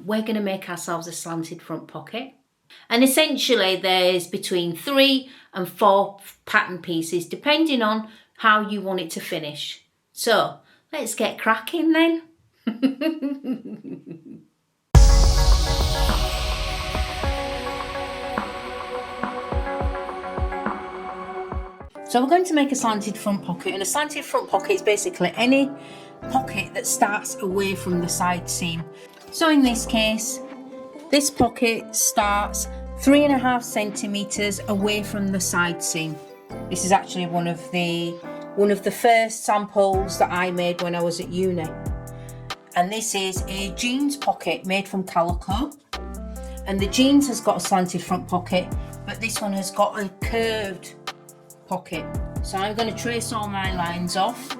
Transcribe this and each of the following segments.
we're going to make ourselves a slanted front pocket. And essentially there's between 3 and 4 pattern pieces depending on how you want it to finish. So let's get cracking then. So we're going to make a slanted front pocket, and a slanted front pocket is basically any pocket that starts away from the side seam. So in this case, this pocket starts 3.5 centimeters away from the side seam. This is actually one of the first samples that I made when I was at uni. And this is a jeans pocket made from calico. And the jeans has got a slanted front pocket, but this one has got a curved pocket. So I'm going to trace all my lines off.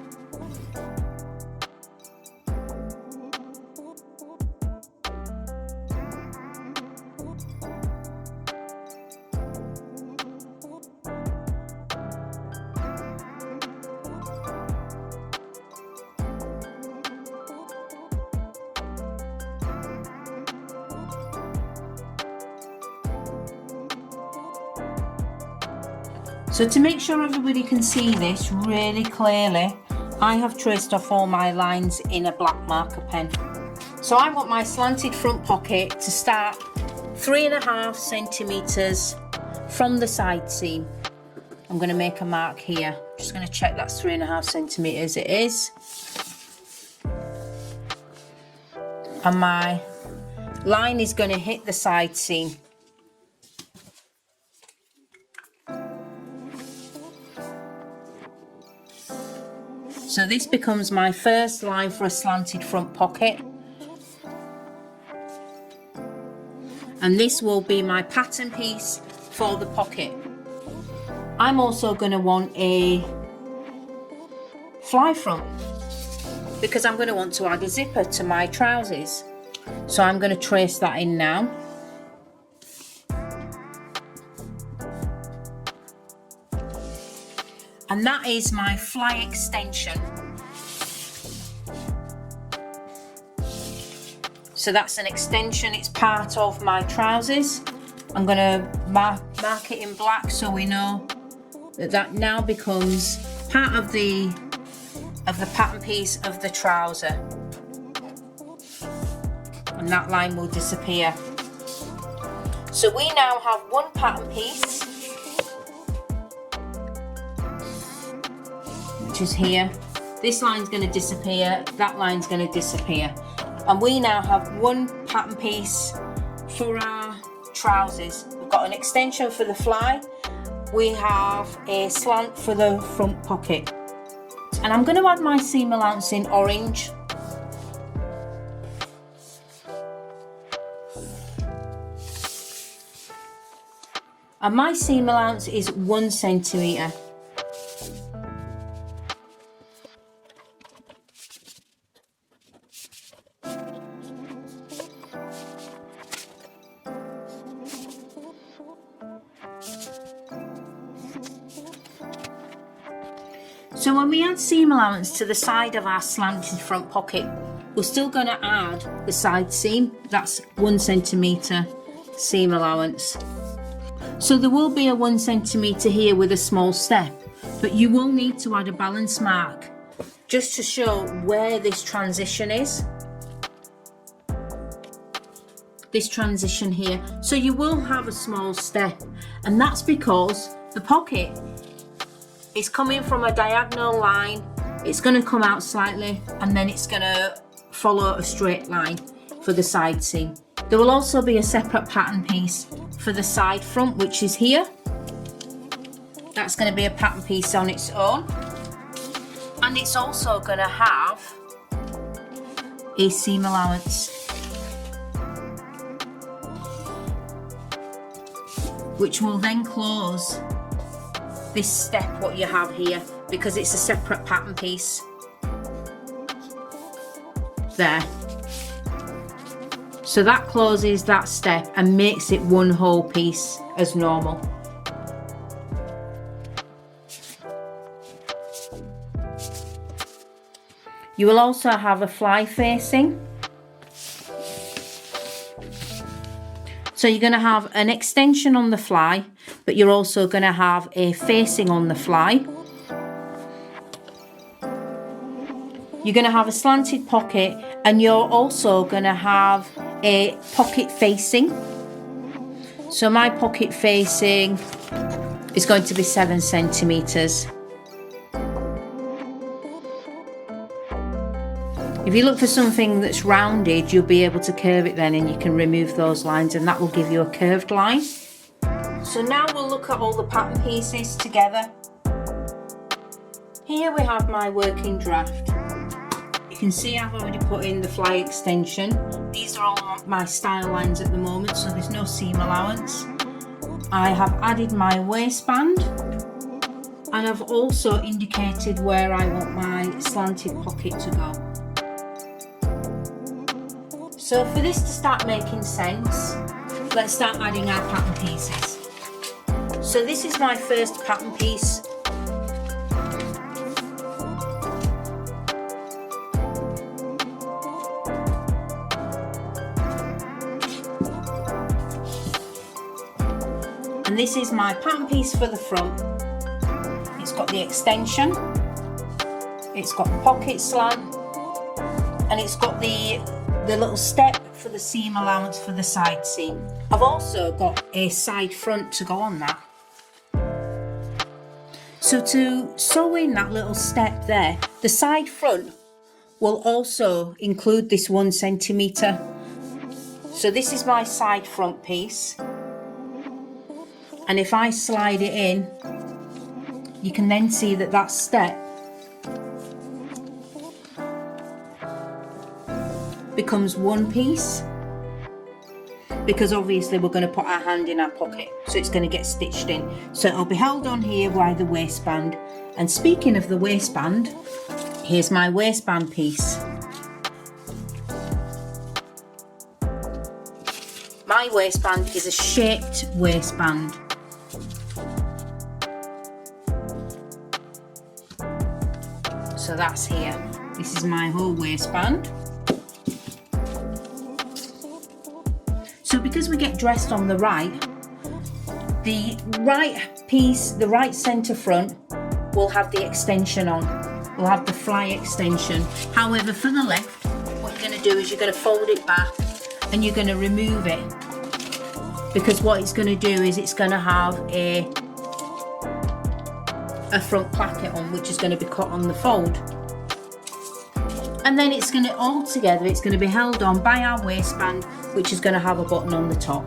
So to make sure everybody can see this really clearly, I have traced off all my lines in a black marker pen. So I want my slanted front pocket to start 3.5 centimeters from the side seam. I'm going to make a mark here. Just going to check that's 3.5 centimeters. It is. And my line is going to hit the side seam. So this becomes my first line for a slanted front pocket. And this will be my pattern piece for the pocket. I'm also going to want a fly front because I'm going to want to add a zipper to my trousers. So I'm going to trace that in now. And that is my fly extension. So that's an extension, it's part of my trousers. I'm going to mark it in black so we know that that now becomes part of the pattern piece of the trouser. And that line will disappear. So we now have one pattern piece, which is here. This line's going to disappear, that line's going to disappear. And we now have one pattern piece for our trousers. We've got an extension for the fly, we have a slant for the front pocket. And I'm going to add my seam allowance in orange. And my seam allowance is 1 centimetre. So when we add seam allowance to the side of our slanted front pocket, we're still going to add the side seam. That's 1 centimetre seam allowance. So there will be a 1 centimetre here with a small step, but you will need to add a balance mark just to show where this transition is. This transition here. So you will have a small step, and that's because the pocket is coming from a diagonal line. It's going to come out slightly and then it's going to follow a straight line for the side seam. There will also be a separate pattern piece for the side front, which is here. That's going to be a pattern piece on its own, and it's also going to have a seam allowance, which will then close this step what you have here, because it's a separate pattern piece there. So that closes that step and makes it one whole piece as normal. You will also have a fly facing. So you're going to have an extension on the fly, but you're also going to have a facing on the fly. You're going to have a slanted pocket, and you're also going to have a pocket facing. So my pocket facing is going to be 7 centimeters. If you look for something that's rounded, you'll be able to curve it then, and you can remove those lines, and that will give you a curved line. So now we'll look at all the pattern pieces together. Here we have my working draft. You can see I've already put in the fly extension. These are all my style lines at the moment, so there's no seam allowance. I have added my waistband, and I've also indicated where I want my slanted pocket to go. So for this to start making sense, let's start adding our pattern pieces. So this is my first pattern piece. And this is my pattern piece for the front. It's got the extension, it's got the pocket slant, and it's got the little step for the seam allowance for the side seam. I've also got a side front to go on that. So to sew in that little step there, the side front will also include this 1 centimeter. So this is my side front piece. And if I slide it in, you can then see that that step becomes one piece, because obviously we're going to put our hand in our pocket, so it's going to get stitched in. So it'll be held on here by the waistband. And speaking of the waistband, here's my waistband piece. My waistband is a shaped waistband. So that's here. This is my whole waistband. So because we get dressed on the right piece, the right centre front will have the extension on. We'll have the fly extension. However, for the left, what you're going to do is you're going to fold it back and you're going to remove it, because what it's going to do is it's going to have a front placket on, which is going to be cut on the fold. And then it's going to, all together, it's going to be held on by our waistband, which is going to have a button on the top.